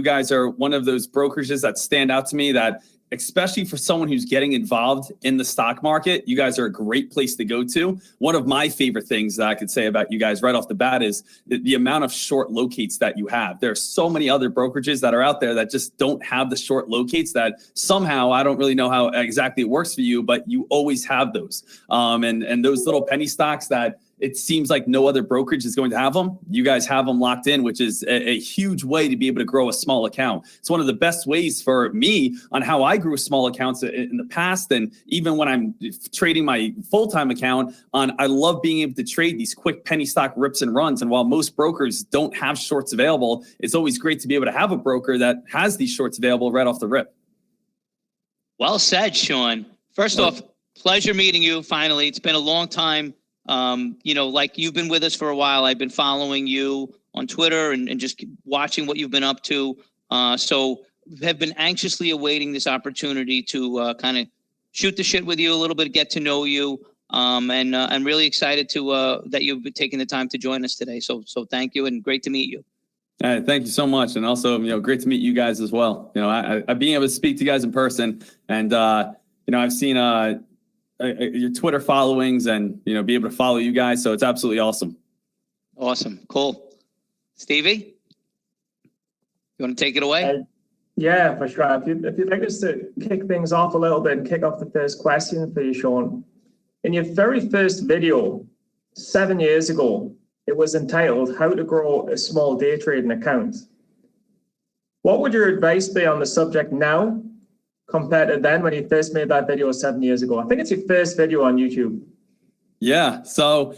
you guys are one of those brokerages that stand out to me that, especially for someone who's getting involved in the stock market, you guys are a great place to go to. One of my favorite things that I could say about you guys right off the bat is the amount of short locates that you have. There are so many other brokerages that are out there that just don't have the short locates that somehow, I don't really know how exactly it works for you, but you always have those. And those little penny stocks that it seems like no other brokerage is going to have them. You guys have them locked in, which is a huge way to be able to grow a small account. It's one of the best ways for me on how I grew small accounts in the past. And even when I'm trading my full-time account I love being able to trade these quick penny stock rips and runs. And while most brokers don't have shorts available, it's always great to be able to have a broker that has these shorts available right off the rip. Well said, Sean. First off, pleasure meeting you finally. It's been a long time. Like you've been with us for a while. I've been following you on Twitter and just watching what you've been up to. So have been anxiously awaiting this opportunity to kind of shoot the shit with you a little bit, get to know you. And I'm really excited that you've been taking the time to join us today. So thank you and great to meet you. Thank you so much. And also, great to meet you guys as well. I being able to speak to you guys in person and, I've seen, your Twitter followings and, be able to follow you guys. So it's absolutely awesome. Awesome. Cool. Stevie, you want to take it away? Yeah, for sure. If you'd like us to kick things off a little bit and kick off the first question for you, Sean. In your very first video 7 years ago, it was entitled How to Grow a Small Day Trading Account. What would your advice be on the subject now compared to then when you first made that video 7 years ago? I think it's your first video on YouTube. Yeah. So,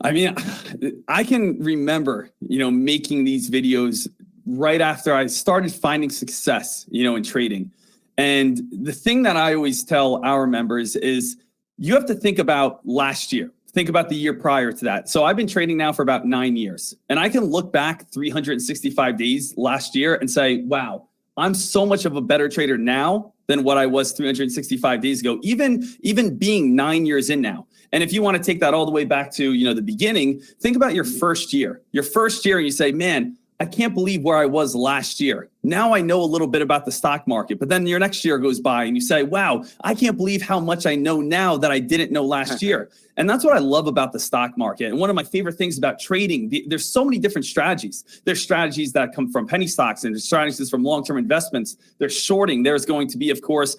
I can remember, making these videos right after I started finding success, in trading. And the thing that I always tell our members is you have to think about last year. Think about the year prior to that. So I've been trading now for about 9 years, and I can look back 365 days last year and say, wow, I'm so much of a better trader now than what I was 365 days ago, even being 9 years in now. And if you want to take that all the way back to, the beginning, think about your first year. Your first year, and you say, man, I can't believe where I was last year. Now I know a little bit about the stock market, but then your next year goes by and you say, wow, I can't believe how much I know now that I didn't know last year. And that's what I love about the stock market. And one of my favorite things about trading, there's so many different strategies. There's strategies that come from penny stocks and there's strategies from long-term investments. There's shorting. There's going to be, of course,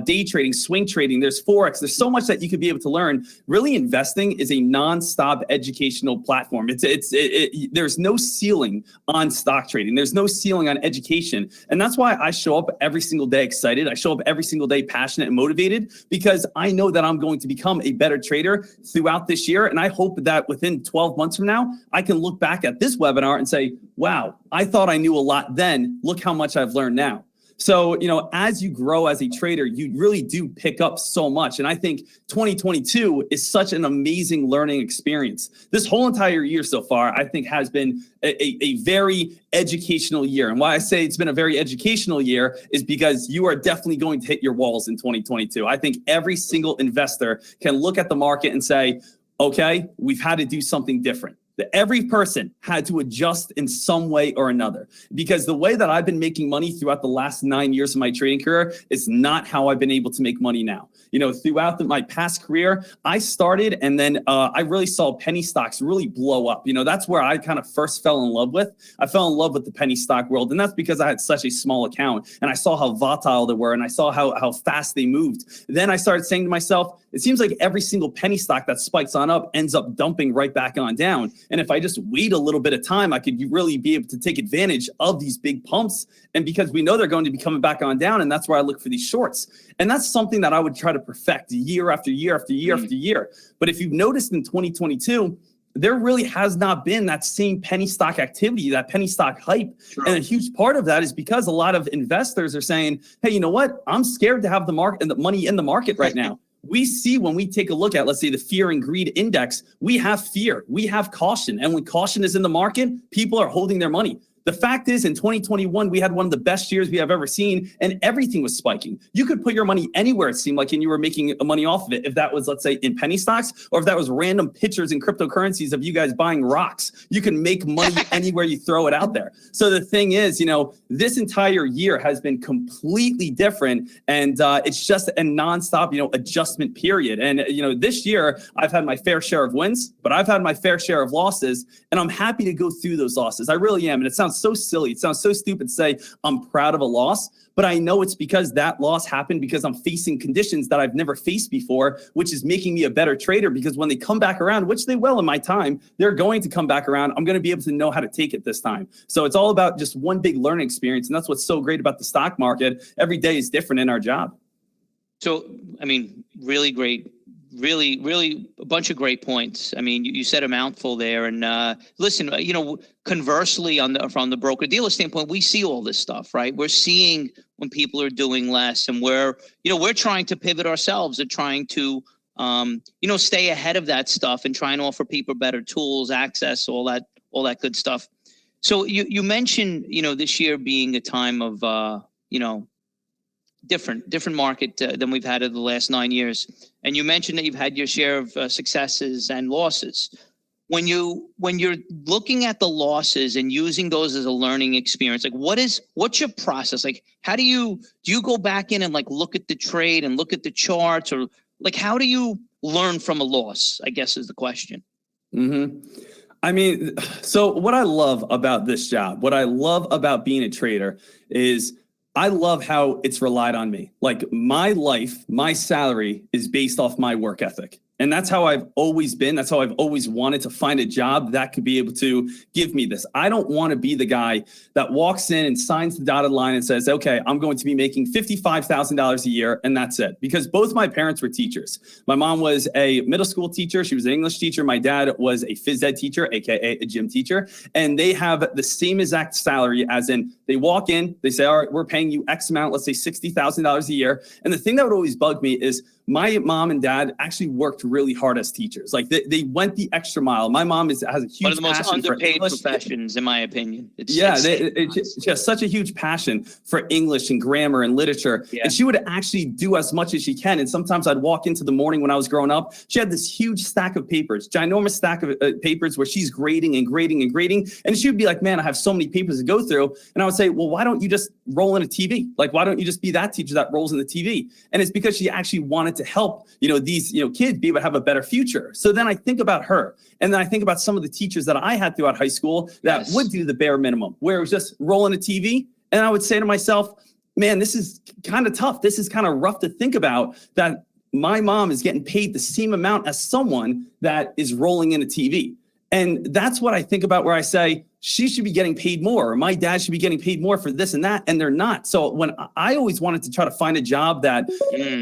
day trading, swing trading. There's Forex. There's so much that you could be able to learn. Really, investing is a nonstop educational platform. There's no ceiling on stock trading. There's no ceiling on education. And that's why I show up every single day excited. I show up every single day passionate and motivated because I know that I'm going to become a better trader throughout this year. And I hope that within 12 months from now, I can look back at this webinar and say, wow, I thought I knew a lot then. Look how much I've learned now. So, as you grow as a trader, you really do pick up so much. And I think 2022 is such an amazing learning experience. This whole entire year so far, I think has been a very educational year. And why I say it's been a very educational year is because you are definitely going to hit your walls in 2022. I think every single investor can look at the market and say, okay, we've had to do something different. That every person had to adjust in some way or another, because the way that I've been making money throughout the last 9 years of my trading career is not how I've been able to make money now. Throughout my past career, I started and then I really saw penny stocks really blow up. That's where I kind of first fell in love with. I fell in love with the penny stock world. And that's because I had such a small account and I saw how volatile they were and I saw how fast they moved. Then I started saying to myself, it seems like every single penny stock that spikes on up ends up dumping right back on down. And if I just wait a little bit of time, I could really be able to take advantage of these big pumps. And because we know they're going to be coming back on down, and that's where I look for these shorts. And that's something that I would try to perfect year after year after year after year. But if you've noticed in 2022, there really has not been that same penny stock activity, that penny stock hype. True. And a huge part of that is because a lot of investors are saying, hey, you know what? I'm scared to have the market and the money in the market right now. We see when we take a look at, let's say, the fear and greed index, we have fear, we have caution. And when caution is in the market, people are holding their money. The fact is, in 2021, we had one of the best years we have ever seen, and everything was spiking. You could put your money anywhere, it seemed like, and you were making money off of it. If that was, let's say, in penny stocks, or if that was random pictures in cryptocurrencies of you guys buying rocks, you can make money anywhere you throw it out there. So the thing is, this entire year has been completely different, and it's just a nonstop, adjustment period. And, this year I've had my fair share of wins, but I've had my fair share of losses, and I'm happy to go through those losses. I really am. And it sounds so silly. It sounds so stupid to say I'm proud of a loss, but I know it's because that loss happened because I'm facing conditions that I've never faced before, which is making me a better trader, because when they come back around, which they will in my time, they're going to come back around. I'm going to be able to know how to take it this time. So it's all about just one big learning experience. And that's what's so great about the stock market. Every day is different in our job. So, really great. Really a bunch of great points. You said a mouthful there. And listen, conversely, from the broker dealer standpoint, we see all this stuff, right? We're seeing when people are doing less, and we're trying to pivot ourselves and trying to, stay ahead of that stuff and try and offer people better tools, access, all that good stuff. So you mentioned, this year being a time of, different market than we've had in the last 9 years. And you mentioned that you've had your share of successes and losses. When you're looking at the losses and using those as a learning experience, what's your process? How do you go back in and look at the trade and look at the charts, or how do you learn from a loss, I guess is the question. Mm-hmm. So what I love about this job, what I love about being a trader is I love how it's relied on me. My life, my salary is based off my work ethic. And that's how I've always been. That's how I've always wanted to find a job that could be able to give me this. I don't want to be the guy that walks in and signs the dotted line and says, okay, I'm going to be making $55,000 a year, and that's it. Because both my parents were teachers. My mom was a middle school teacher. She was an English teacher. My dad was a phys ed teacher, AKA a gym teacher. And they have the same exact salary, as in they walk in, they say, all right, we're paying you X amount, let's say $60,000 a year. And the thing that would always bug me is my mom and dad actually worked really hard as teachers. They went the extra mile. My mom has a huge one of the most passion underpaid for English professions, in my opinion. It's just such a huge passion for English and grammar and literature. Yeah. And she would actually do as much as she can. And sometimes I'd walk into the morning when I was growing up. She had this huge stack of papers, ginormous stack of papers where she's grading and grading and grading. And she would be like, man, I have so many papers to go through. And I would say, well, why don't you just roll in a TV? Why don't you just be that teacher that rolls in the TV? And it's because she actually wanted to help, these, kids be able to have a better future. So then I think about her, and then I think about some of the teachers that I had throughout high school that would do the bare minimum, where it was just rolling a TV. And I would say to myself, man, this is kind of tough. This is kind of rough to think about, that my mom is getting paid the same amount as someone that is rolling in a TV. And that's what I think about, where I say, she should be getting paid more, or my dad should be getting paid more for this and that, and they're not. So when I always wanted to try to find a job that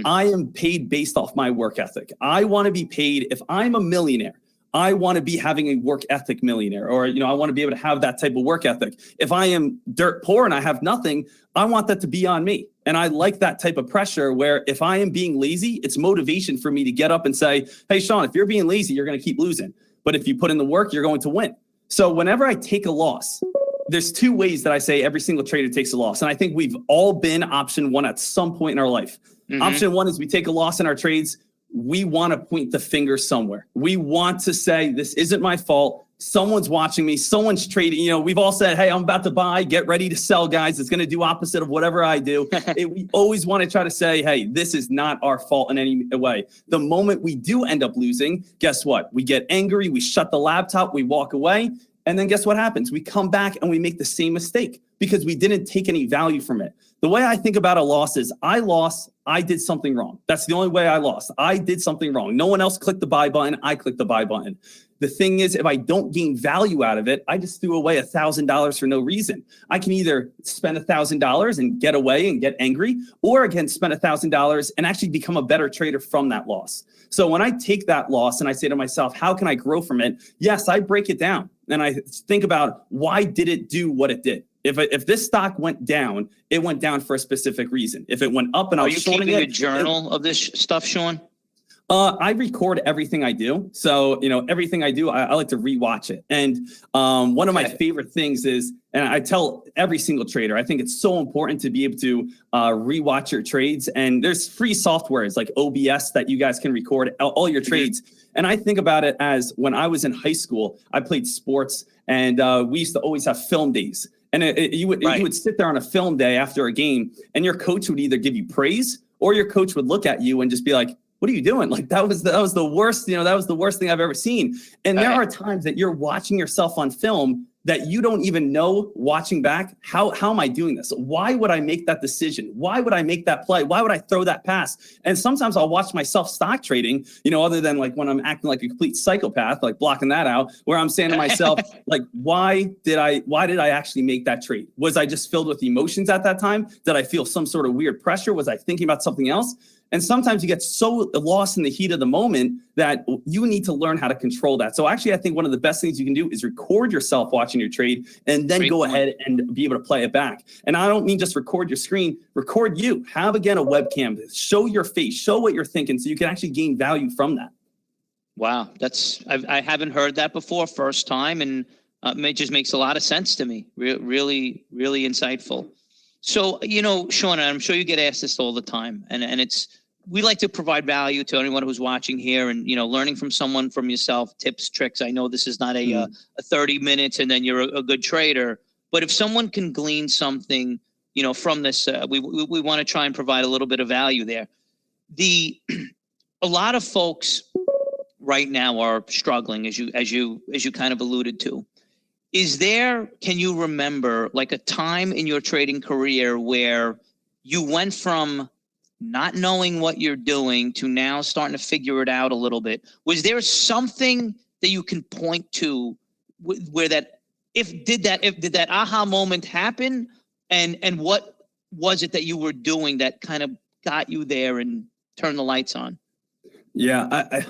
I am paid based off my work ethic. I want to be paid, if I'm a millionaire, I want to be having a work ethic millionaire, or, I want to be able to have that type of work ethic. If I am dirt poor and I have nothing, I want that to be on me. And I like that type of pressure, where if I am being lazy, it's motivation for me to get up and say, hey, Sean, if you're being lazy, you're going to keep losing. But if you put in the work, you're going to win. So whenever I take a loss, there's two ways that I say every single trader takes a loss. And I think we've all been option one at some point in our life. Mm-hmm. Option one is we take a loss in our trades. We want to point the finger somewhere. We want to say, this isn't my fault. Someone's watching me. Someone's trading. We've all said, hey, I'm about to buy. Get ready to sell, guys. It's going to do opposite of whatever I do. We always want to try to say, hey, this is not our fault in any way. The moment we do end up losing, guess what? We get angry. We shut the laptop. We walk away. And then guess what happens? We come back and we make the same mistake because we didn't take any value from it. The way I think about a loss is, I lost, I did something wrong. That's the only way I lost. I did something wrong. No one else clicked the buy button. I clicked the buy button. The thing is, if I don't gain value out of it, I just threw away $1,000 for no reason. I can either spend $1,000 and get away and get angry, or I can spend $1,000 and actually become a better trader from that loss. So when I take that loss and I say to myself, how can I grow from it? Yes, I break it down and I think about, why did it do what it did? If this stock went down, it went down for a specific reason. If it went up and I was shorting it. Are you keeping a journal of this stuff, Sean? I record everything I do. So, everything I do, I like to rewatch it. And one of my favorite things is, and I tell every single trader, I think it's so important to be able to rewatch your trades. And there's free softwares like OBS that you guys can record all your trades. And I think about it as when I was in high school, I played sports, and we used to always have film days. And you would sit there on a film day after a game, and your coach would either give you praise, or your coach would look at you and just be like, what are you doing? Like that was the worst, that was the worst thing I've ever seen. And there are times that you're watching yourself on film that you don't even know, watching back, how am I doing this? Why would I make that decision? Why would I make that play? Why would I throw that pass? And sometimes I'll watch myself stock trading, other than like when I'm acting like a complete psychopath, like blocking that out, where I'm saying to myself, like, why did I actually make that trade? Was I just filled with emotions at that time? Did I feel some sort of weird pressure? Was I thinking about something else? And sometimes you get so lost in the heat of the moment that you need to learn how to control that. So actually, I think one of the best things you can do is record yourself watching your trade, and then go ahead and be able to play it back. And I don't mean just record your screen, record you. Have, again, a webcam. Show your face, show what you're thinking, so you can actually gain value from that. Wow, I haven't heard that before, first time, and it just makes a lot of sense to me. Really, really insightful. So, Sean, I'm sure you get asked this all the time, and we like to provide value to anyone who's watching here, and, learning from someone, from yourself, tips, tricks. I know this is not a 30 minutes and then you're a good trader, but if someone can glean something, from this, we want to try and provide a little bit of value there. A lot of folks right now are struggling, as you kind of alluded to. Can you remember like a time in your trading career where you went from not knowing what you're doing to now starting to figure it out a little bit? Was there something that you can point to where did that aha moment happen? And what was it that you were doing that kind of got you there and turned the lights on? Yeah, I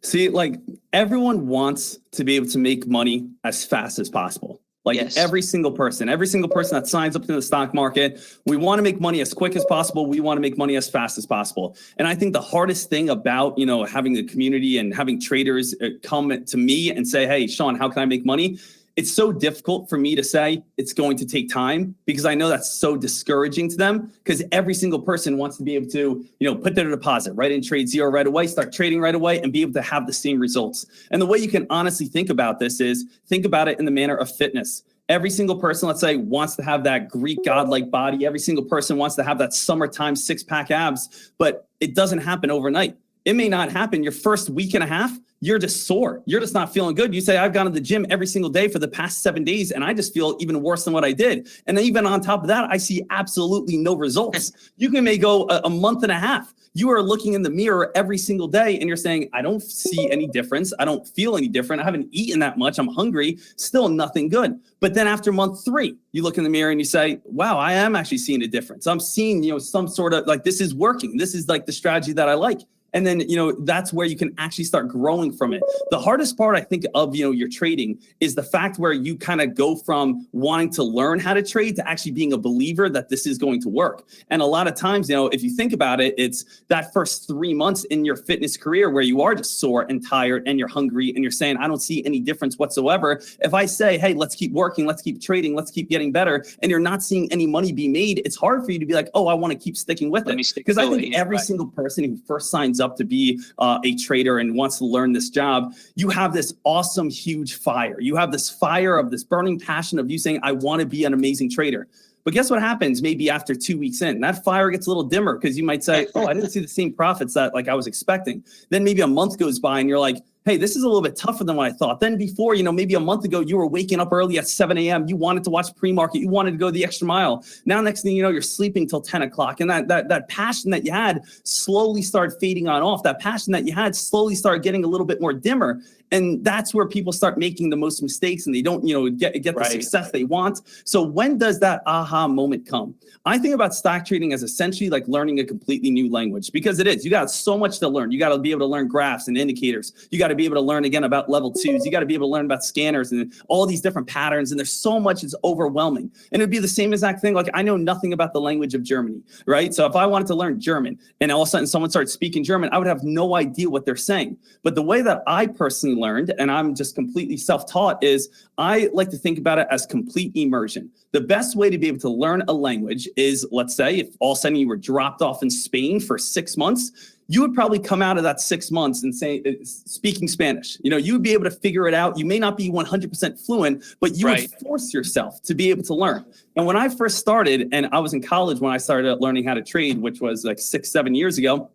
see, like, everyone wants to be able to make money as fast as possible. Like, yes. Every single person that signs up to the stock market, we want to make money as quick as possible. We want to make money as fast as possible. And I think the hardest thing about, having the community and having traders come to me and say, hey, Sean, how can I make money? It's so difficult for me to say it's going to take time, because I know that's so discouraging to them, because every single person wants to be able to, put their deposit right in Trade Zero right away, start trading right away, and be able to have the same results. And the way you can honestly think about this is think about it in the manner of fitness. Every single person, let's say, wants to have that Greek godlike body. Every single person wants to have that summertime six-pack abs, but it doesn't happen overnight. It may not happen your first week and a half. You're just sore. You're just not feeling good. You say, I've gone to the gym every single day for the past 7 days, and I just feel even worse than what I did. And then even on top of that, I see absolutely no results. You may go a month and a half. You are looking in the mirror every single day and you're saying, I don't see any difference. I don't feel any different. I haven't eaten that much. I'm hungry. Still nothing good. But then after month 3, you look in the mirror and you say, wow, I am actually seeing a difference. I'm seeing, some sort of like, this is working. This is like the strategy that I like. And then, that's where you can actually start growing from it. The hardest part, I think, of, your trading is the fact where you kind of go from wanting to learn how to trade to actually being a believer that this is going to work. And a lot of times, if you think about it, it's that first 3 months in your fitness career where you are just sore and tired and you're hungry and you're saying, I don't see any difference whatsoever. If I say, hey, let's keep working, let's keep trading, let's keep getting better, and you're not seeing any money be made, it's hard for you to be like, oh, I want to keep sticking with it. Because I think every single person who first signs up to be a trader and wants to learn this job, you have this awesome, huge fire. You have this fire of this burning passion of you saying, I want to be an amazing trader. But guess what happens maybe after 2 weeks in? That fire gets a little dimmer, because you might say, oh, I didn't see the same profits that I was expecting. Then maybe a month goes by and you're like, hey, this is a little bit tougher than what I thought. Then before, maybe a month ago, you were waking up early at 7 a.m. You wanted to watch pre-market. You wanted to go the extra mile. Now, next thing you know, you're sleeping till 10 o'clock. And that passion that you had slowly started fading on off. That passion that you had slowly started getting a little bit more dimmer. And that's where people start making the most mistakes and they don't, get the Right. success they want. So when does that aha moment come? I think about stock trading as essentially like learning a completely new language, because it is. You got so much to learn. You got to be able to learn graphs and indicators. You got to be able to learn again about level 2s. You got to be able to learn about scanners and all these different patterns. And there's so much, it's overwhelming. And it'd be the same exact thing. Like I know nothing about the language of Germany, right? So if I wanted to learn German and all of a sudden someone starts speaking German, I would have no idea what they're saying. But the way that I personally learned, and I'm just completely self-taught, is I like to think about it as complete immersion. The best way to be able to learn a language is, let's say, if all of a sudden you were dropped off in Spain for 6 months, you would probably come out of that 6 months and say, speaking Spanish. You would be able to figure it out. You may not be 100% fluent, but you would force yourself to be able to learn. And when I first started, and I was in college when I started learning how to trade, which was like 6-7 years ago,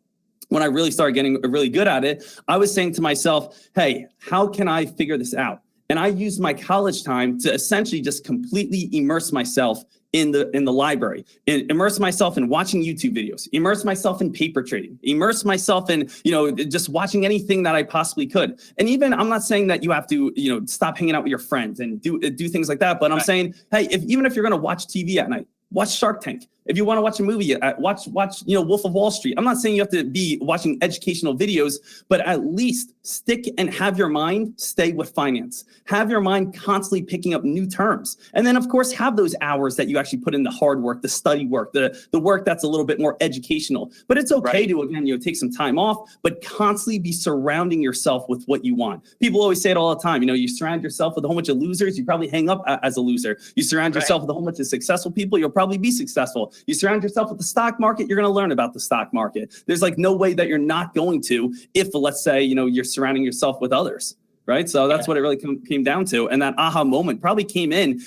when I really started getting really good at it, I was saying to myself, hey, how can I figure this out? And I used my college time to essentially just completely immerse myself in the library, and immerse myself in watching YouTube videos, immerse myself in paper trading, immerse myself in, just watching anything that I possibly could. And even, I'm not saying that you have to, stop hanging out with your friends and do things like that. But I'm saying, hey, even if you're going to watch TV at night, watch Shark Tank. If you want to watch a movie, watch Wolf of Wall Street. I'm not saying you have to be watching educational videos, but at least stick and have your mind stay with finance. Have your mind constantly picking up new terms. And then, of course, have those hours that you actually put in the hard work, the study work, the work that's a little bit more educational. But it's okay to, again, take some time off, but constantly be surrounding yourself with what you want. People always say it all the time. You surround yourself with a whole bunch of losers, you probably hang up as a loser. You surround yourself with a whole bunch of successful people, you'll probably be successful. You surround yourself with the stock market, you're going to learn about the stock market. There's like no way that you're not going to, if, let's say, you're surrounding yourself with others. Right. So that's what it really came down to. And that aha moment probably came in,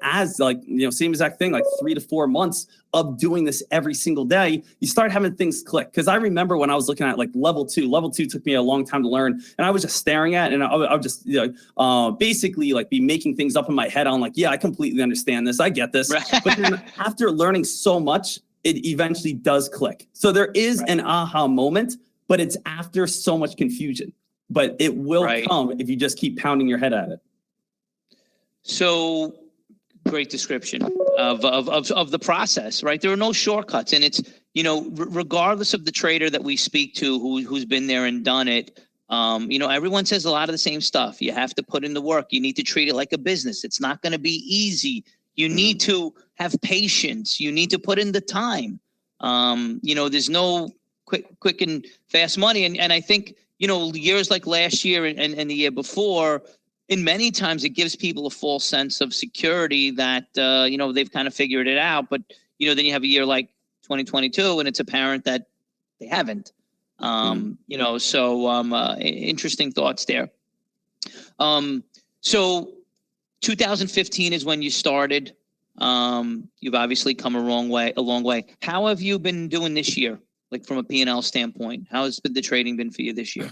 as like, same exact thing, like 3 to 4 months of doing this every single day. You start having things click. Because I remember when I was looking at like level 2 took me a long time to learn. And I was just staring at it, and I would just basically like be making things up in my head on like, yeah, I completely understand this. I get this. Right. But then after learning so much, it eventually does click. So there is an aha moment, but it's after so much confusion. But it will come if you just keep pounding your head at it. So great description of the process, right? There are no shortcuts. And it's, regardless of the trader that we speak to who's been there and done it, everyone says a lot of the same stuff. You have to put in the work. You need to treat it like a business. It's not going to be easy. You need to have patience. You need to put in the time. There's no quick and fast money. And I think, years like last year and the year before, in many times it gives people a false sense of security that, they've kind of figured it out. But, then you have a year like 2022 and it's apparent that they haven't. Interesting thoughts there. So 2015 is when you started. You've obviously come a long way. How have you been doing this year? Like from a P&L standpoint, how has the trading been for you this year?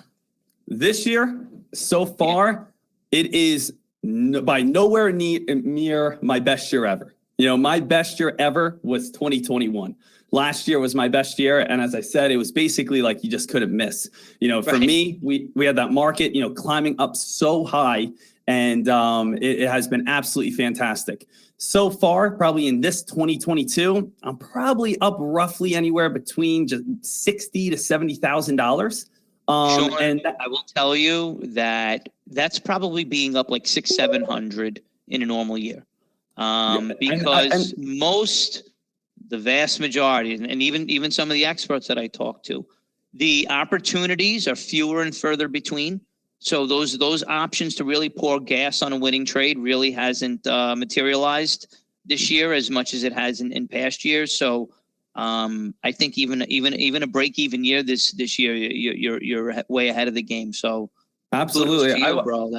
This year, so far, it is by nowhere near my best year ever. My best year ever was 2021. Last year was my best year. And as I said, it was basically like you just couldn't miss. For me, we had that market, climbing up so high. And it has been absolutely fantastic. So far, probably in this 2022, I'm probably up roughly anywhere between just $60,000 to $70,000. And I will tell you that's probably being up like 600-700 in a normal year, because the vast majority, and even some of the experts that I talk to, the opportunities are fewer and further between. So those options to really pour gas on a winning trade really hasn't materialized this year as much as it has in past years. So I think even a break-even year this year, you're way ahead of the game. So absolutely, bro.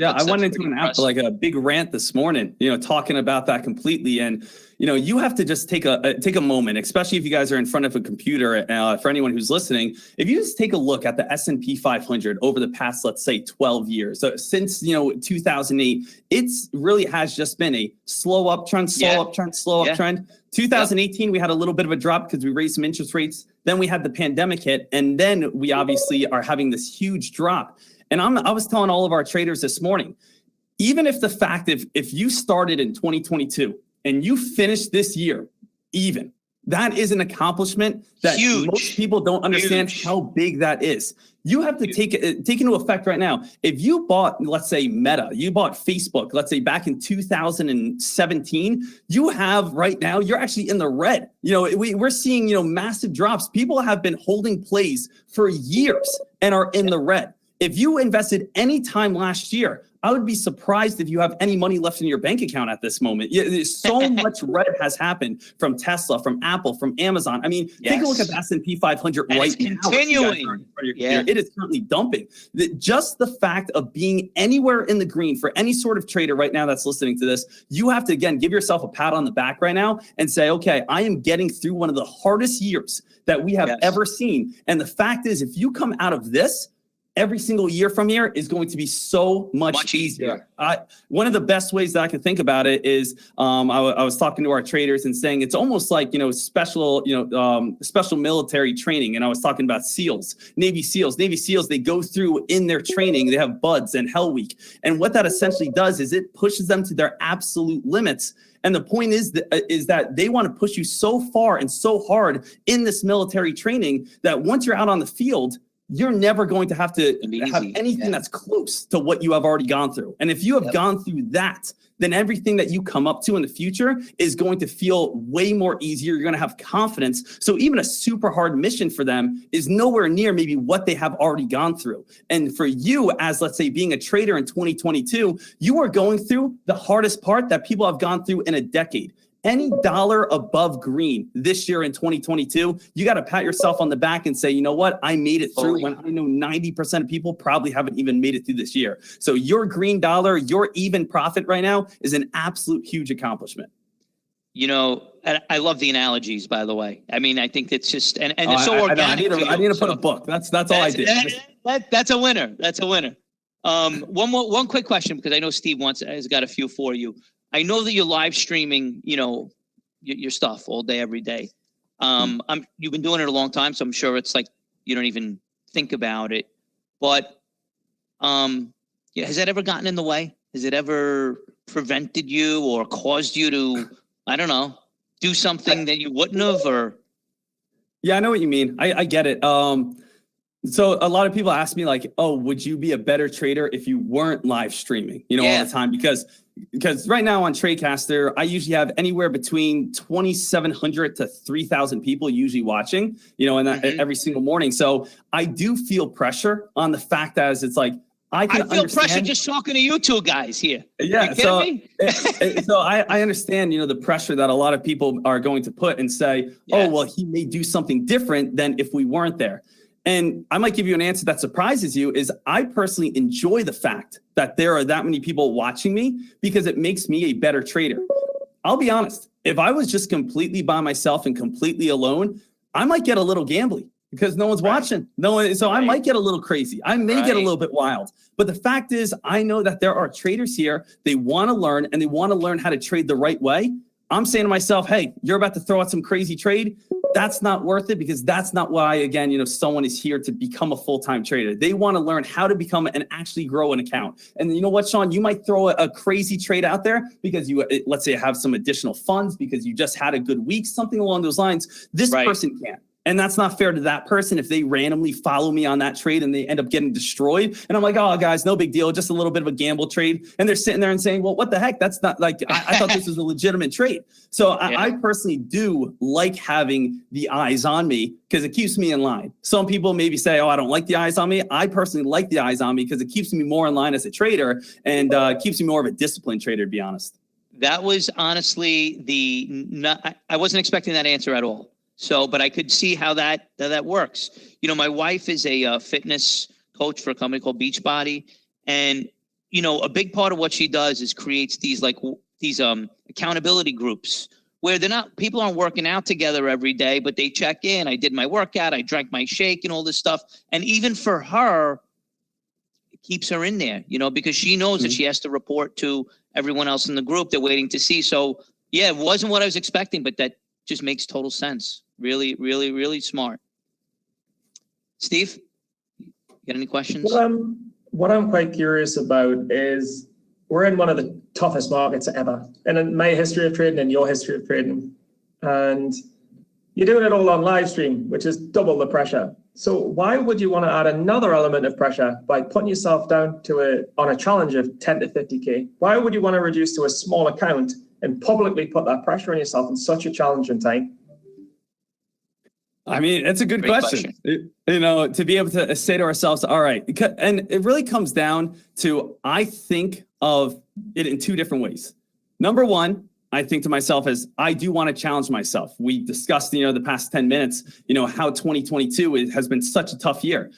I went into like a big rant this morning, talking about that completely. And you have to just take a moment, especially if you guys are in front of a computer. For anyone who's listening, if you just take a look at the S&P 500 over the past, let's say, 12 years, so since 2008, it's really has just been a slow uptrend. 2018, we had a little bit of a drop because we raised some interest rates. Then we had the pandemic hit, and then we obviously are having this huge drop. And I was telling all of our traders this morning, even if the fact if you started in 2022 and you finished this year even, that is an accomplishment that Huge. most people don't understand Huge. how big that is. You have to take into effect right now. If you bought, let's say Meta, you bought Facebook, let's say back in 2017, you have right now, you're actually in the red. You know, we're seeing, you know, massive drops. People have been holding plays for years and are in the red. If you invested any time last year, I would be surprised if you have any money left in your bank account at this moment. So much red has happened from Tesla, from Apple, from Amazon. I mean, take a look at the S&P 500 And right it's now. continuing. Yeah. It is currently dumping. Just the fact of being anywhere in the green for any sort of trader right now that's listening to this, you have to, again, give yourself a pat on the back right now and say, okay, I am getting through one of the hardest years that we have ever seen. And the fact is, if you come out of this, every single year from here is going to be so much easier. One of the best ways that I can think about it is I was talking to our traders and saying it's almost like, you know, special military training. And I was talking about SEALs, Navy SEALs. Navy SEALs, they go through in their training, they have BUDS and Hell Week. And what that essentially does is it pushes them to their absolute limits. And the point is that they want to push you so far and so hard in this military training that once you're out on the field, you're never going to have anything that's close to what you have already gone through. And if you have gone through that, then everything that you come up to in the future is going to feel way more easier. You're going to have confidence. So even a super hard mission for them is nowhere near maybe what they have already gone through. And for you, as let's say being a trader in 2022, you are going through the hardest part that people have gone through in a decade. Any dollar above green this year in 2022, you got to pat yourself on the back and say, you know what? I made it through when I know 90% of people probably haven't even made it through this year. So your green dollar, your even profit right now is an absolute huge accomplishment. You know, and I love the analogies, by the way. I mean, I think it's just, and it's so organic. I need to put a book. That's all I did. That's a winner. That's a winner. One quick question, because I know Steve has got a few for you. I know that you're live streaming, you know, your stuff all day, every day. You've been doing it a long time, so I'm sure it's like you don't even think about it. But has that ever gotten in the way? Has it ever prevented you or caused you to, I don't know, do something that you wouldn't have? Or yeah, I know what you mean. I get it. So a lot of people ask me like, oh, would you be a better trader if you weren't live streaming, you know, all the time? Because right now on Tradecaster, I usually have anywhere between 2,700 to 3,000 people usually watching, you know, and every single morning. So I do feel pressure on the fact that it's like, I feel pressure just talking to you two guys here. Yeah. So I understand, you know, the pressure that a lot of people are going to put and say, oh, well, he may do something different than if we weren't there. And I might give you an answer that surprises you is I personally enjoy the fact that there are that many people watching me because it makes me a better trader. I'll be honest. If I was just completely by myself and completely alone, I might get a little gambly because no one's watching. So I might get a little crazy. I may get a little bit wild. But the fact is, I know that there are traders here. They want to learn and they want to learn how to trade the right way. I'm saying to myself, hey, you're about to throw out some crazy trade. That's not worth it because that's not why, again, you know, someone is here to become a full-time trader. They want to learn how to become and actually grow an account. And you know what, Sean, you might throw a crazy trade out there because you, let's say, have some additional funds because you just had a good week, something along those lines. This person can't. And that's not fair to that person if they randomly follow me on that trade and they end up getting destroyed. And I'm like, oh, guys, no big deal. Just a little bit of a gamble trade. And they're sitting there and saying, well, what the heck? That's not like, I thought this was a legitimate trade. So I personally do like having the eyes on me because it keeps me in line. Some people maybe say, oh, I don't like the eyes on me. I personally like the eyes on me because it keeps me more in line as a trader and keeps me more of a disciplined trader, to be honest. That was honestly I wasn't expecting that answer at all. So, but I could see how that works. You know, my wife is a fitness coach for a company called Beachbody. And, you know, a big part of what she does is creates these accountability groups where people aren't working out together every day, but they check in. I did my workout. I drank my shake and all this stuff. And even for her, it keeps her in there, you know, because she knows that she has to report to everyone else in the group. They're waiting to see. So, yeah, it wasn't what I was expecting, but that just makes total sense. Really, really, really smart. Steve, you got any questions? what I'm quite curious about is we're in one of the toughest markets ever. And in my history of trading and your history of trading. And you're doing it all on live stream, which is double the pressure. So why would you want to add another element of pressure by putting yourself down to on a challenge of 10 to 50K? Why would you want to reduce to a small account and publicly put that pressure on yourself in such a challenging time? I mean, it's a good question. You know, to be able to say to ourselves, all right, and it really comes down to, I think of it in two different ways. Number one, I think to myself as I do want to challenge myself. We discussed, you know, the past 10 minutes, you know, how 2022 has been such a tough year.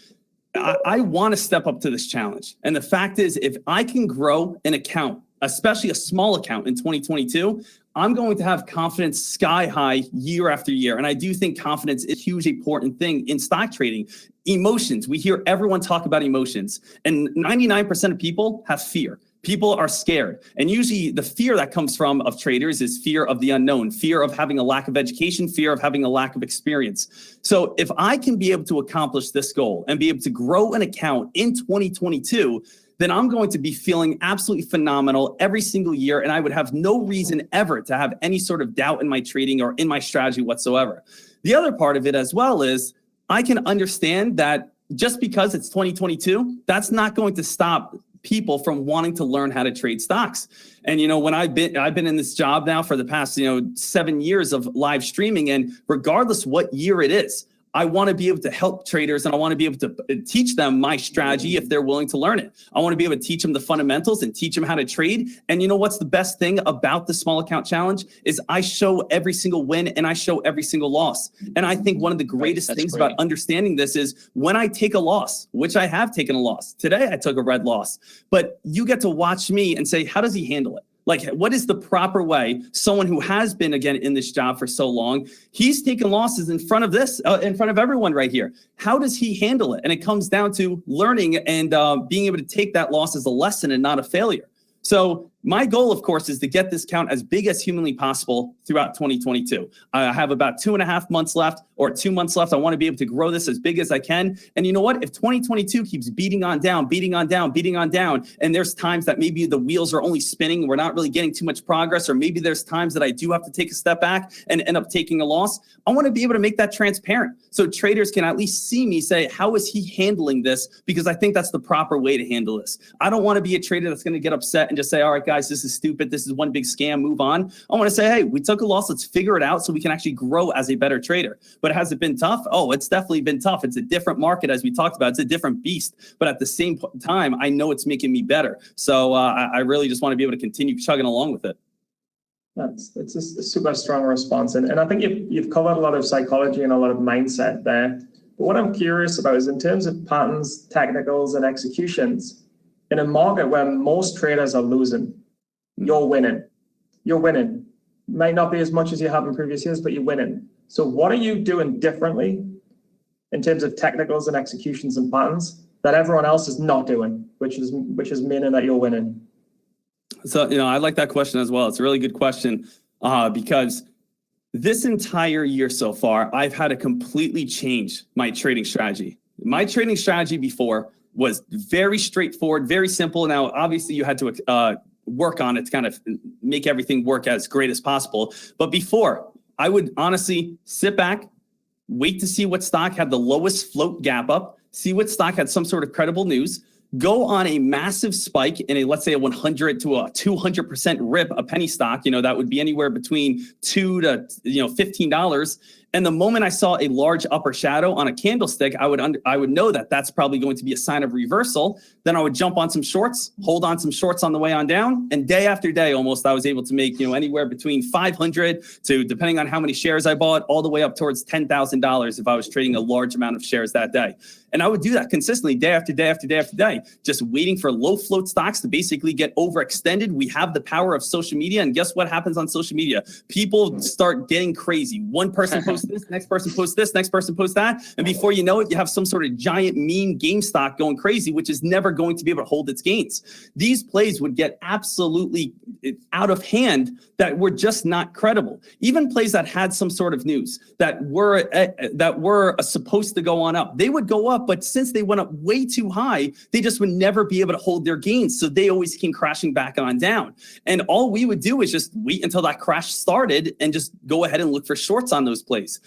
I want to step up to this challenge. And the fact is, if I can grow an account, especially a small account in 2022, I'm going to have confidence sky high year after year. And I do think confidence is a huge important thing in stock trading. Emotions, we hear everyone talk about emotions, and 99% of people have fear. People are scared. And usually the fear that comes of traders is fear of the unknown, fear of having a lack of education, fear of having a lack of experience. So if I can be able to accomplish this goal and be able to grow an account in 2022, then I'm going to be feeling absolutely phenomenal every single year. And I would have no reason ever to have any sort of doubt in my trading or in my strategy whatsoever. The other part of it as well is I can understand that just because it's 2022, that's not going to stop people from wanting to learn how to trade stocks. And, you know, when I've been in this job now for the past, 7 years of live streaming, and regardless what year it is, I want to be able to help traders, and I want to be able to teach them my strategy if they're willing to learn it. I want to be able to teach them the fundamentals and teach them how to trade. And you know what's the best thing about the small account challenge is I show every single win and I show every single loss. And I think one of the greatest things about understanding this is when I take a loss, which I have taken a loss. Today I took a red loss, but you get to watch me and say, how does he handle it? Like, what is the proper way? Someone who has been, again, in this job for so long, he's taken losses in front of in front of everyone right here. How does he handle it? And it comes down to learning and being able to take that loss as a lesson and not a failure. So my goal, of course, is to get this count as big as humanly possible throughout 2022. I have about 2.5 months left, or 2 months left. I want to be able to grow this as big as I can. And you know what? If 2022 keeps beating on down, and there's times that maybe the wheels are only spinning, we're not really getting too much progress, or maybe there's times that I do have to take a step back and end up taking a loss, I want to be able to make that transparent so traders can at least see me say, how is he handling this? Because I think that's the proper way to handle this. I don't want to be a trader that's going to get upset and just say, all right, guys, this is stupid. This is one big scam. Move on. I want to say, hey, we took a loss. Let's figure it out so we can actually grow as a better trader. But has it been tough? Oh, it's definitely been tough. It's a different market, as we talked about. It's a different beast. But at the same time, I know it's making me better. So I really just want to be able to continue chugging along with it. It's a super strong response. And I think you've covered a lot of psychology and a lot of mindset there. But what I'm curious about is in terms of patterns, technicals, and executions, in a market where most traders are losing, you're winning. You're winning. Might not be as much as you have in previous years, but you're winning. So what are you doing differently in terms of technicals and executions and patterns that everyone else is not doing, which is meaning that you're winning? So, I like that question as well. It's a really good question because this entire year so far, I've had to completely change my trading strategy. My trading strategy before was very straightforward, very simple. Now, obviously, you had to work on it to kind of make everything work as great as possible. But before, I would honestly sit back, wait to see what stock had the lowest float gap up, see what stock had some sort of credible news, go on a massive spike in let's say a 100 to a 200% rip, a penny stock, that would be anywhere between $2 to $15. And the moment I saw a large upper shadow on a candlestick, I would know that that's probably going to be a sign of reversal. Then I would jump on some shorts, hold on some shorts on the way on down. And day after day, almost, I was able to make, anywhere between 500 to, depending on how many shares I bought, all the way up towards $10,000 if I was trading a large amount of shares that day. And I would do that consistently day after day after day after day, just waiting for low float stocks to basically get overextended. We have the power of social media. And guess what happens on social media? People start getting crazy. One person posts posts this, next person posts this, next person posts that. And before you know it, you have some sort of giant meme GameStop going crazy, which is never going to be able to hold its gains. These plays would get absolutely out of hand that were just not credible. Even plays that had some sort of news that were supposed to go on up, they would go up, but since they went up way too high, they just would never be able to hold their gains. So they always came crashing back on down. And all we would do is just wait until that crash started and just go ahead and look for shorts on those plays.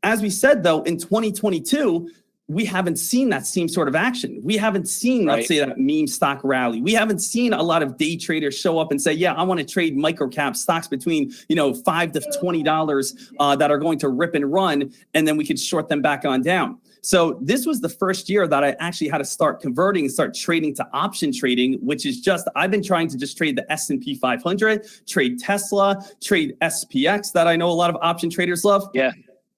As we said, though, in 2022, we haven't seen that same sort of action. We haven't seen, let's say, that meme stock rally. We haven't seen a lot of day traders show up and say, yeah, I want to trade microcap stocks between, $5 to $20 that are going to rip and run, and then we could short them back on down. So this was the first year that I actually had to start converting and start trading to option trading, which is just, I've been trying to just trade the S&P 500, trade Tesla, trade SPX that I know a lot of option traders love. Yeah.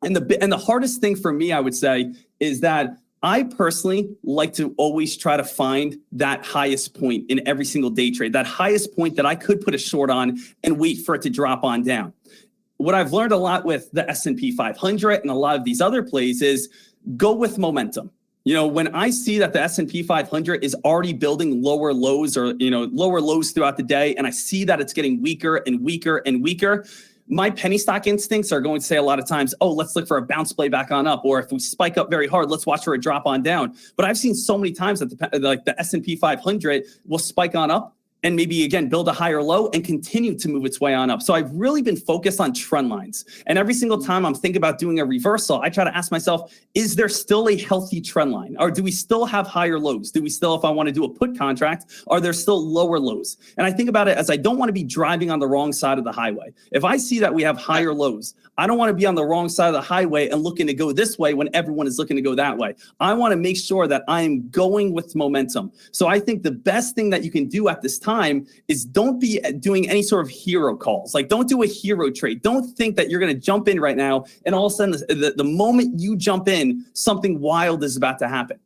And the hardest thing for me, I would say, is that I personally like to always try to find that highest point in every single day trade, that highest point that I could put a short on and wait for it to drop on down. What I've learned a lot with the S&P 500 and a lot of these other plays is go with momentum. When I see that the S&P 500 is already building lower lows or, lower lows throughout the day, and I see that it's getting weaker and weaker and weaker, my penny stock instincts are going to say a lot of times, oh, let's look for a bounce play back on up. Or if we spike up very hard, let's watch for a drop on down. But I've seen so many times that the S&P 500 will spike on up and maybe, again, build a higher low and continue to move its way on up. So I've really been focused on trend lines. And every single time I'm thinking about doing a reversal, I try to ask myself, is there still a healthy trend line? Or do we still have higher lows? Do we still, if I want to do a put contract, are there still lower lows? And I think about it as I don't want to be driving on the wrong side of the highway. If I see that we have higher lows, I don't want to be on the wrong side of the highway and looking to go this way when everyone is looking to go that way. I want to make sure that I am going with momentum. So I think the best thing that you can do at this time is don't be doing any sort of hero calls. Like, don't do a hero trade. Don't think that you're going to jump in right now and all of a sudden the moment you jump in, something wild is about to happen.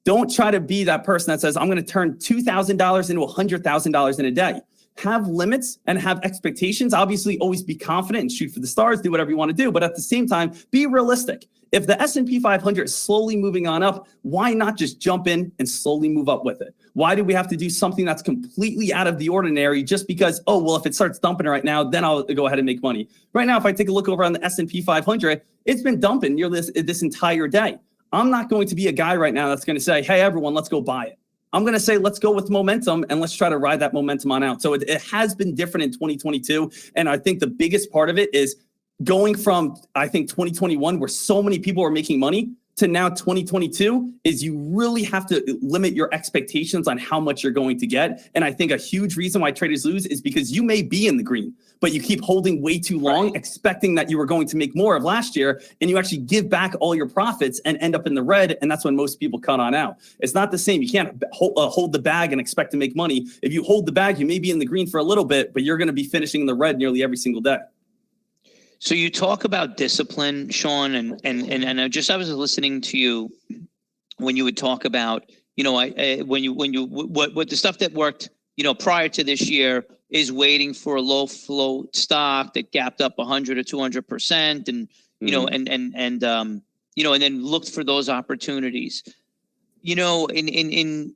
Don't try to be that person that says, I'm going to turn $2,000 into $100,000 in a day. Have limits and have expectations. Obviously, always be confident and shoot for the stars, do whatever you want to do. But at the same time, be realistic. If the S&P 500 is slowly moving on up, why not just jump in and slowly move up with it? Why do we have to do something that's completely out of the ordinary just because, oh, well, if it starts dumping right now, then I'll go ahead and make money. Right now, if I take a look over on the S&P 500, it's been dumping near this entire day. I'm not going to be a guy right now that's going to say, hey, everyone, let's go buy it. I'm going to say, let's go with momentum and let's try to ride that momentum on out. So it has been different in 2022. And I think the biggest part of it is going from, 2021, where so many people are making money, to now 2022 is you really have to limit your expectations on how much you're going to get. And I think a huge reason why traders lose is because you may be in the green, but you keep holding way too long, expecting that you were going to make more of last year, and you actually give back all your profits and end up in the red. And that's when most people cut on out. It's not the same. You can't hold the bag and expect to make money. If you hold the bag, you may be in the green for a little bit, but you're going to be finishing in the red nearly every single day. So you talk about discipline, Sean, and I was listening to you when you would talk about, what the stuff that worked, prior to this year is waiting for a low float stock that gapped up 100 or 200%, and and then looked for those opportunities. In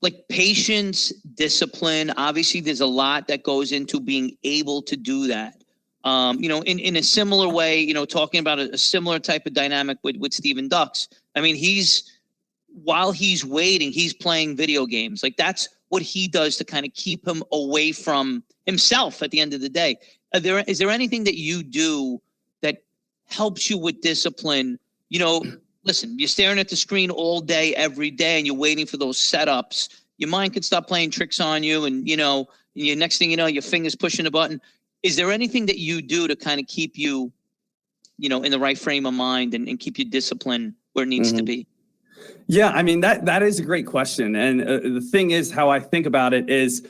like patience, discipline. Obviously, there's a lot that goes into being able to do that. In a similar way, talking about a similar type of dynamic with Stephen Dux. I mean, while he's waiting, he's playing video games. Like, that's what he does to kind of keep him away from himself at the end of the day. Is there anything that you do that helps you with discipline? Listen, you're staring at the screen all day, every day, and you're waiting for those setups. Your mind could stop playing tricks on you, and, your next thing you know, your finger's pushing a button. Is there anything that you do to kind of keep you, in the right frame of mind and keep your discipline where it needs to be? Yeah, I mean, that is a great question. And the thing is, how I think about it is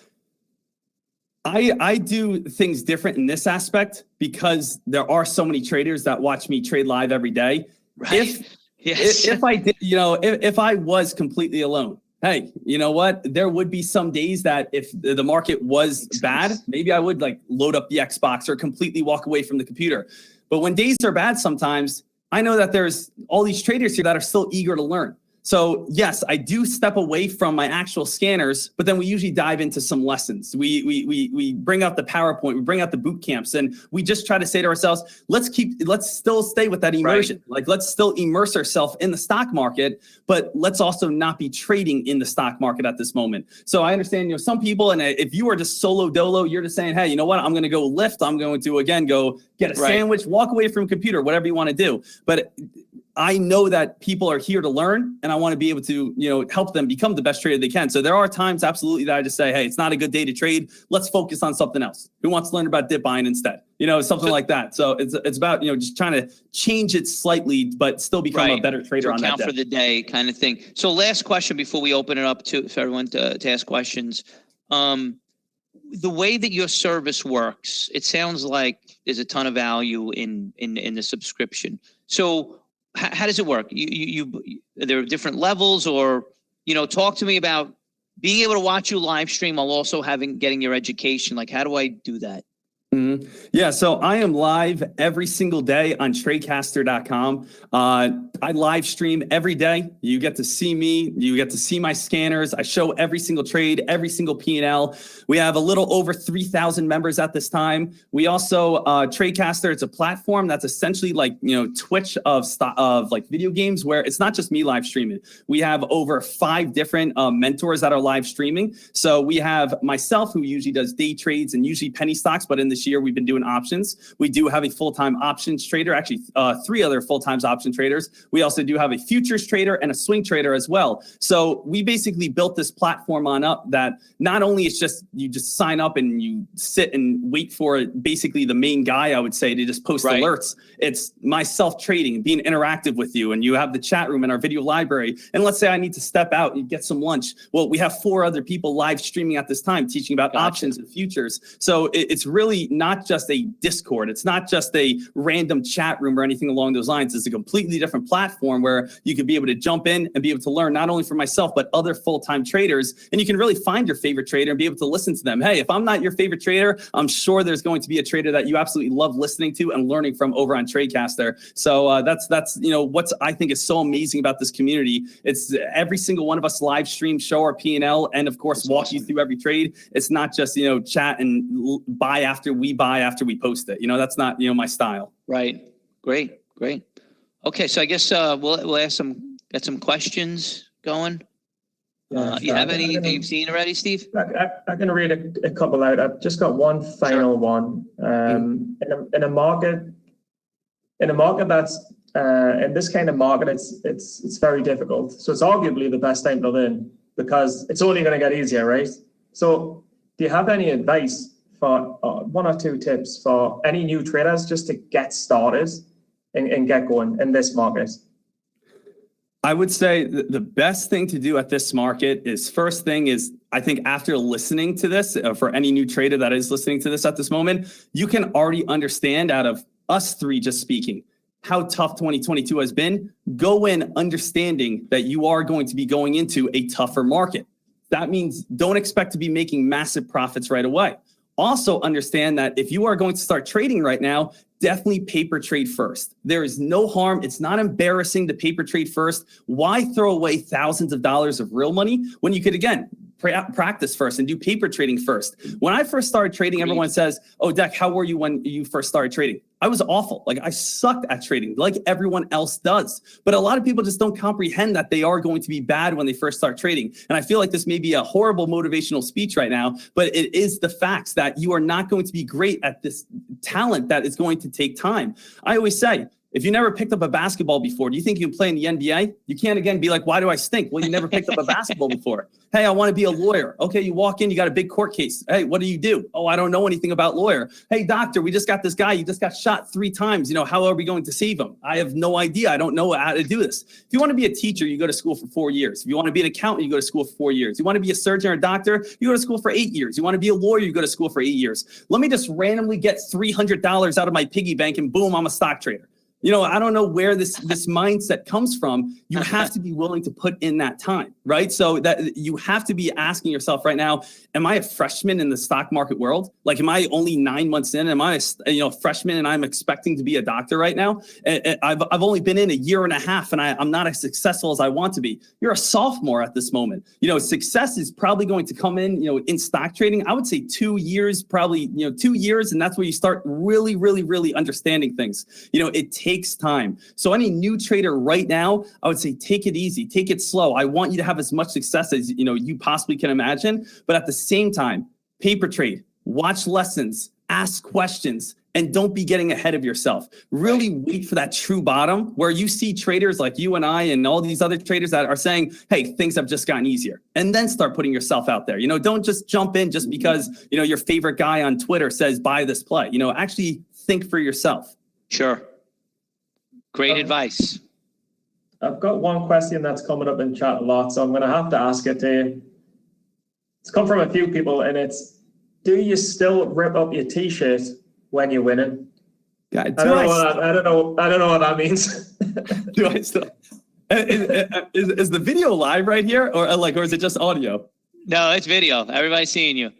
I do things different in this aspect because there are so many traders that watch me trade live every day. Right. If I did, if I was completely alone, hey, you know what? There would be some days that if the market was bad, maybe I would like load up the Xbox or completely walk away from the computer. But when days are bad, sometimes I know that there's all these traders here that are still eager to learn. So yes, I do step away from my actual scanners, but then we usually dive into some lessons. We bring out the PowerPoint, we bring out the boot camps, and we just try to say to ourselves, let's still stay with that immersion. Right. Like, let's still immerse ourselves in the stock market, but let's also not be trading in the stock market at this moment. So I understand, some people, and if you are just solo dolo, you're just saying, hey, you know what? I'm going to go lift. I'm going to, again, go get a sandwich, walk away from a computer, whatever you want to do. But I know that people are here to learn, and I want to be able to, help them become the best trader they can. So there are times, absolutely, that I just say, hey, it's not a good day to trade. Let's focus on something else. Who wants to learn about dip buying instead? Something like that. So it's about, just trying to change it slightly, but still become a better trader on that day. Account for the day kind of thing. So last question before we open it up for everyone to ask questions. The way that your service works, it sounds like there's a ton of value in the subscription. So how does it work? There are different levels, or, talk to me about being able to watch you live stream while also getting your education. Like, how do I do that? Mm-hmm. Yeah, so I am live every single day on Tradecaster.com. I live stream every day. You get to see me. You get to see my scanners. I show every single trade, every single P&L. We have a little over 3,000 members at this time. We also, Tradecaster, it's a platform that's essentially like, Twitch of like video games, where it's not just me live streaming. We have over 5 different mentors that are live streaming. So we have myself, who usually does day trades and usually penny stocks, but in this year we've been doing options. We do have a full-time options trader, actually 3 other full-time option traders. We also do have a futures trader and a swing trader as well. So we basically built this platform on up that not only it's just, you just sign up and you sit and wait for basically the main guy, I would say, to just post alerts. It's myself trading, being interactive with you, and you have the chat room in our video library. And let's say I need to step out and get some lunch. Well, we have 4 other people live streaming at this time teaching about options and futures. So it's really not just a Discord. It's not just a random chat room or anything along those lines. It's a completely different platform where you could be able to jump in and be able to learn not only from myself, but other full-time traders. And you can really find your favorite trader and be able to listen to them. Hey, if I'm not your favorite trader, I'm sure there's going to be a trader that you absolutely love listening to and learning from over on Tradecaster. So that's what's I think is so amazing about this community. It's every single one of us live stream, show our P&L, and of course walk you through every trade. It's not just chat and buy after we post it. That's not my style. Right. Great. Okay, so I guess we'll ask get some questions going. You have any that you've seen already, Steve? I can read a couple out. I've just got one final one. In a market that's in this kind of market, it's very difficult. So it's arguably the best time to learn, because it's only going to get easier, right? So do you have any advice for 1 or 2 tips for any new traders just to get started and get going in this market? I would say the best thing to do at this market is, first thing is, I think after listening to this, for any new trader that is listening to this at this moment, you can already understand, out of us 3 just speaking, how tough 2022 has been. Go in understanding that you are going to be going into a tougher market. That means don't expect to be making massive profits right away. Also understand that if you are going to start trading right now, definitely paper trade first. There is no harm. It's not embarrassing to paper trade first. Why throw away thousands of dollars of real money when you could, again, practice first and do paper trading first? When I first started trading, everyone says, oh, Deck, how were you when you first started trading? I was awful. Like, I sucked at trading like everyone else does. But a lot of people just don't comprehend that they are going to be bad when they first start trading. And I feel like this may be a horrible motivational speech right now, but it is the facts that you are not going to be great at this talent that is going to take time. I always say, if you never picked up a basketball before, do you think you can play in the NBA? You can't, again, be like, why do I stink? Well, you never picked up a basketball before. Hey, I want to be a lawyer. Okay, you walk in, you got a big court case. Hey, what do you do? Oh, I don't know anything about lawyer. Hey, doctor, we just got this guy. He just got shot 3 times. How are we going to save him? I have no idea. I don't know how to do this. If you want to be a teacher, you go to school for 4 years. If you want to be an accountant, you go to school for 4 years. You want to be a surgeon or a doctor, you go to school for 8 years. You want to be a lawyer, you go to school for 8 years. Let me just randomly get $300 out of my piggy bank and boom, I'm a stock trader. I don't know where this mindset comes from. You have to be willing to put in that time, right? So that you have to be asking yourself right now, am I a freshman in the stock market world? Like, am I only 9 months in? Am I a freshman and I'm expecting to be a doctor right now? I've only been in a year and a half and I'm not as successful as I want to be. You're a sophomore at this moment. Success is probably going to come in stock trading. I would say 2 years, probably, 2 years. And that's where you start really, really, really understanding things. It takes time. So any new trader right now, I would say, take it easy, take it slow. I want you to have as much success as, you possibly can imagine. But at the same time, paper trade, watch lessons, ask questions, and don't be getting ahead of yourself. Really wait for that true bottom where you see traders like you and I and all these other traders that are saying, hey, things have just gotten easier. And then start putting yourself out there. Don't just jump in just because, your favorite guy on Twitter says, buy this play. Actually think for yourself. Sure. Great advice. I've got one question that's coming up in chat a lot, so I'm going to have to ask it to you. It's come from a few people, and it's, do you still rip up your t-shirt when you're winning? God, I don't know what that means. Do I still? Is the video live right here, or is it just audio? No, it's video. Everybody's seeing you.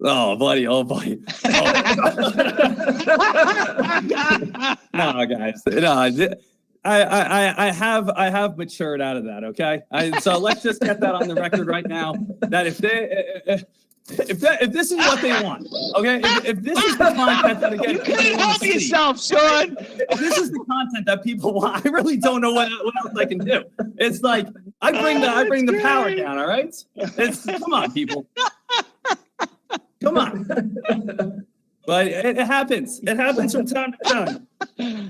Oh, buddy. Oh. No, guys. No, I have matured out of that. Okay. So let's just get that on the record right now. That if this is what they want, okay, if this is the content that again, you couldn't help yourself, Sean. If this is the content that people want, I really don't know what else I can do. It's like I bring the power down. All right. Come on, people. Come on. But it happens. It happens from time to time.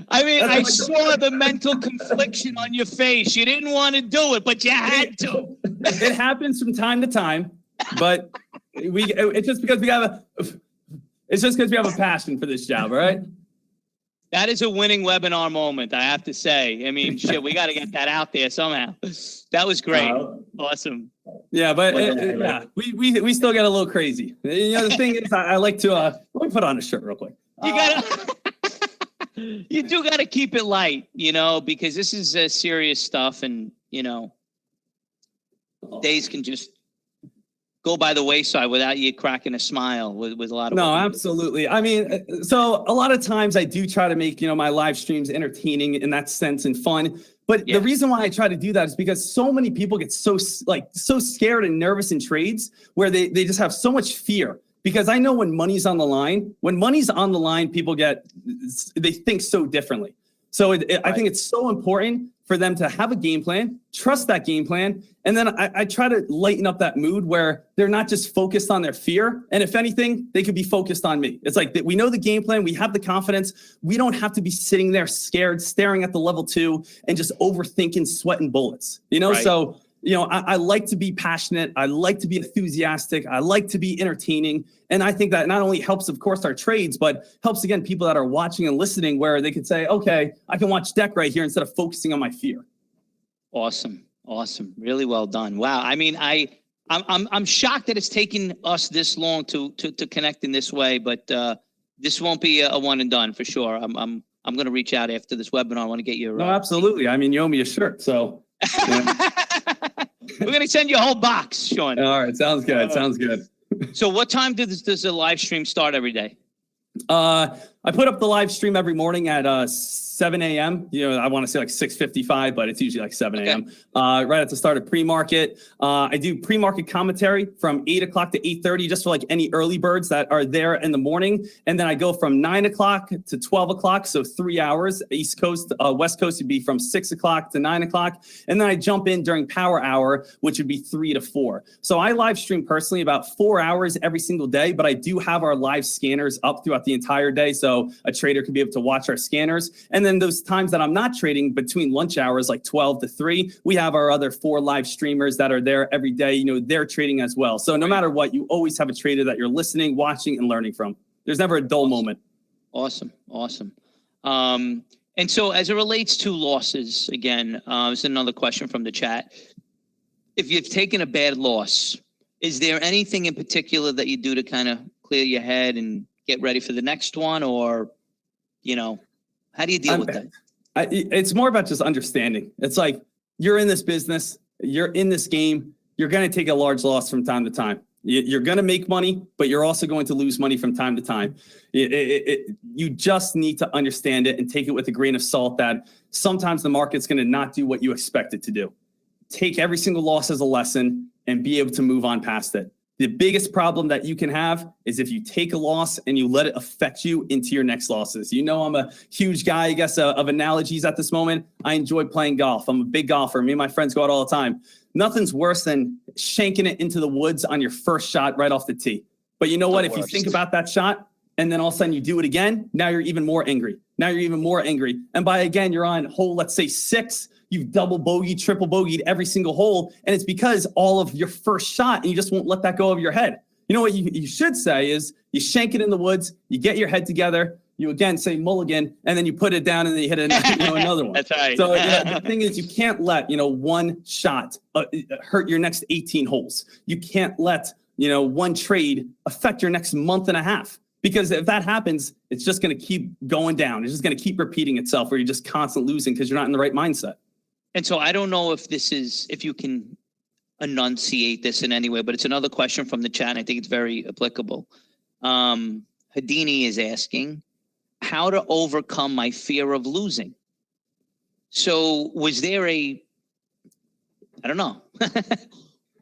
I mean, I saw the mental confliction on your face. You didn't want to do it, but you had to. It happens from time to time, but it's just because we have a passion for this job, all right? That is a winning webinar moment, I have to say. I mean, shit, we got to get that out there somehow. That was great. Awesome. Yeah, but we still get a little crazy. The thing is, I like to let me put on a shirt real quick. You do got to keep it light, because this is serious stuff, and days can just go by the wayside without you cracking a smile with a lot of. No, absolutely. I mean, so a lot of times I do try to make my live streams entertaining in that sense and fun. But the reason why I try to do that is because so many people get so scared and nervous in trades where they just have so much fear. Because I know when money's on the line, people they think so differently. So I think it's so important for them to have a game plan, trust that game plan. And then I try to lighten up that mood where they're not just focused on their fear. And if anything, they could be focused on me. It's like we know the game plan. We have the confidence. We don't have to be sitting there scared, staring at the level 2 and just overthinking, sweating bullets, Right. So, I like to be passionate. I like to be enthusiastic. I like to be entertaining. And I think that not only helps, of course, our trades, but helps, again, people that are watching and listening where they could say, okay, I can watch deck right here instead of focusing on my fear. Awesome. Really well done. Wow. I mean, I'm shocked that it's taken us this long to connect in this way, but this won't be a one and done for sure. I'm going to reach out after this webinar. I want to get your. No, absolutely. I mean, you owe me a shirt, so. We're going to send you a whole box, Sean. All right. Sounds good. So what time does the live stream start every day? I put up the live stream every morning at 7 a.m. I want to say like 6:55, but it's usually like 7 a.m. Right at the start of pre-market. I do pre-market commentary from 8 o'clock to 8:30, just for like any early birds that are there in the morning. And then I go from 9 o'clock to 12 o'clock, so 3 hours. East Coast, West Coast would be from 6 o'clock to 9 o'clock. And then I jump in during power hour, which would be 3 to 4. So I live stream personally about 4 hours every single day, but I do have our live scanners up throughout the entire day. So a trader can be able to watch our scanners. And then those times that I'm not trading between lunch hours, like 12 to 3, we have our other 4 live streamers that are there every day. They're trading as well. So no matter what, you always have a trader that you're listening, watching, and learning from. There's never a dull moment. Awesome. And so as it relates to losses, again, this is another question from the chat. If you've taken a bad loss, is there anything in particular that you do to kind of clear your head and get ready for the next one? Or, how do you deal with that? It's more about just understanding. It's like you're in this business, you're in this game, you're going to take a large loss from time to time. You're going to make money, but you're also going to lose money from time to time. You just need to understand it and take it with a grain of salt that sometimes the market's going to not do what you expect it to do. Take every single loss as a lesson and be able to move on past it. The biggest problem that you can have is if you take a loss and you let it affect you into your next losses. You know, I'm a huge guy, I guess, of analogies at this moment. I enjoy playing golf. I'm a big golfer. Me and my friends go out all the time. Nothing's worse than shanking it into the woods on your first shot right off the tee. But you know what? If you think about that shot and then all of a sudden you do it again, now you're even more angry. And by again, you're on hole, let's say 6. You've double bogeyed, triple bogeyed every single hole. And it's because all of your first shot and you just won't let that go of your head. You know what you should say is you shank it in the woods, you get your head together, you again say mulligan, and then you put it down and then you hit another one. That's right. So the thing is you can't let, one shot hurt your next 18 holes. You can't let, one trade affect your next month and a half. Because if that happens, it's just going to keep going down. It's just going to keep repeating itself where you're just constantly losing because you're not in the right mindset. And so I don't know if you can enunciate this in any way, but it's another question from the chat. And I think it's very applicable. Hadini is asking how to overcome my fear of losing. So was there I don't know.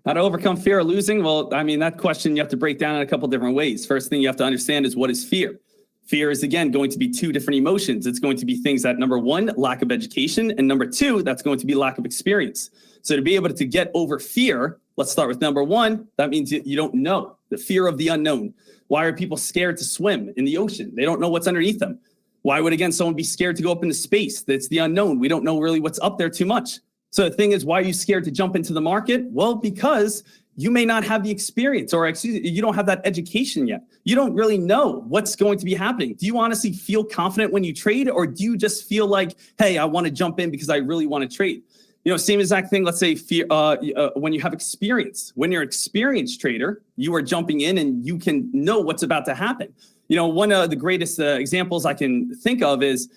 How to overcome fear of losing? Well, I mean, that question you have to break down in a couple different ways. First thing you have to understand is what is fear? Fear is, again, going to be 2 different emotions. It's going to be things that, number 1, lack of education, and number 2, that's going to be lack of experience. So to be able to get over fear, let's start with number 1. That means you don't know, the fear of the unknown. Why are people scared to swim in the ocean? They don't know what's underneath them. Why would, again, someone be scared to go up into space? That's the unknown. We don't know really what's up there too much. So the thing is, why are you scared to jump into the market? Well, because you may not have the experience, or you don't have that education yet. You don't really know what's going to be happening. Do you honestly feel confident when you trade, or do you just feel like, hey, I want to jump in because I really want to trade? Same exact thing. Let's say fear, when you have experience. When you're an experienced trader, you are jumping in and you can know what's about to happen. One of the greatest examples I can think of is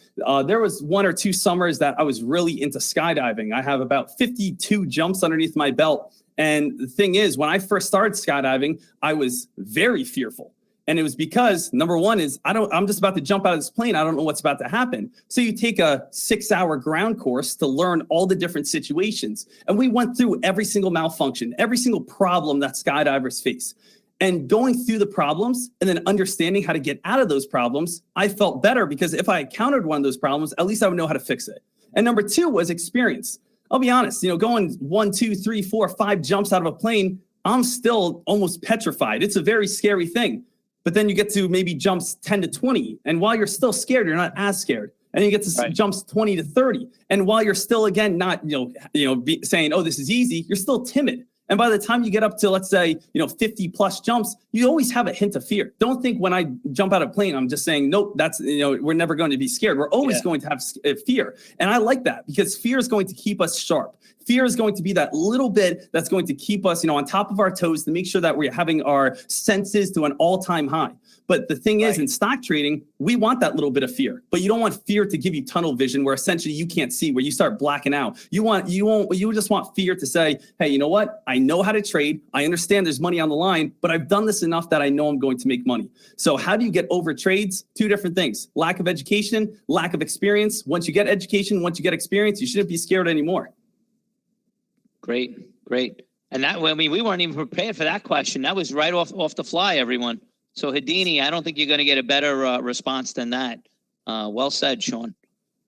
there was 1 or 2 summers that I was really into skydiving. I have about 52 jumps underneath my belt. And the thing is, when I first started skydiving, I was very fearful. And it was because, number 1 is I'm just about to jump out of this plane. I don't know what's about to happen. So you take a 6-hour ground course to learn all the different situations. And we went through every single malfunction, every single problem that skydivers face. And going through the problems and then understanding how to get out of those problems, I felt better because if I encountered one of those problems, at least I would know how to fix it. And number 2 was experience. I'll be honest, going 1, 2, 3, 4, 5 jumps out of a plane, I'm still almost petrified. It's a very scary thing. But then you get to maybe jumps 10 to 20. And while you're still scared, you're not as scared. And you get to jumps 20 to 30. And while you're still, again, not, saying, oh, this is easy, you're still timid. And by the time you get up to, let's say, 50 plus jumps, you always have a hint of fear. Don't think when I jump out of a plane, I'm just saying, nope, that's, we're never going to be scared. We're always going to have fear. And I like that because fear is going to keep us sharp. Fear is going to be that little bit that's going to keep us, on top of our toes to make sure that we're having our senses to an all-time high. But the thing is, in stock trading, we want that little bit of fear, but you don't want fear to give you tunnel vision where essentially you can't see, where you start blacking out. You just want fear to say, hey, you know what? I know how to trade. I understand there's money on the line, but I've done this enough that I know I'm going to make money. So how do you get over trades? 2 different things: lack of education, lack of experience. Once you get education, once you get experience, you shouldn't be scared anymore. Great. And we weren't even prepared for that question. That was right off the fly, everyone. So Hadini, I don't think you're going to get a better response than that. Well said, Sean.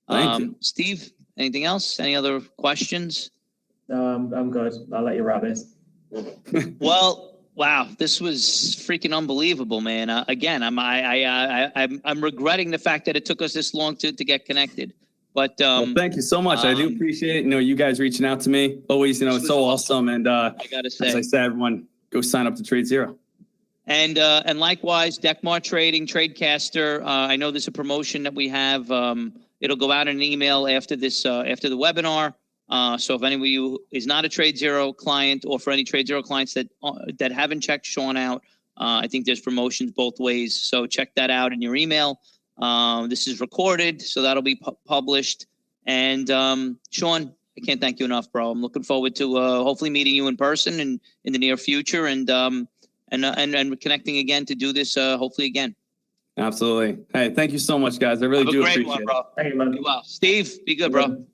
Thank you. Steve, anything else? Any other questions? I'm good. I'll let you wrap this. Well, wow, this was freaking unbelievable, man. Again, I'm regretting the fact that it took us this long to get connected. But well, thank you so much. I do appreciate you guys reaching out to me. Always, it's so awesome. And I gotta say, as I said, everyone, go sign up to Trade Zero. And likewise, Deckmar Trading, Tradecaster. I know there's a promotion that we have. It'll go out in an email after this, after the webinar. So if any of you is not a Trade Zero client, or for any Trade Zero clients that haven't checked Sean out, I think there's promotions both ways. So check that out in your email. This is recorded, so that'll be published. And Sean, I can't thank you enough, bro. I'm looking forward to hopefully meeting you in person and in the near future, and connecting again to do this hopefully again. Absolutely. Hey, thank you so much, guys. I really Have a do great appreciate one, it. bro. Thank you, man. Be well. Steve, be good, bro.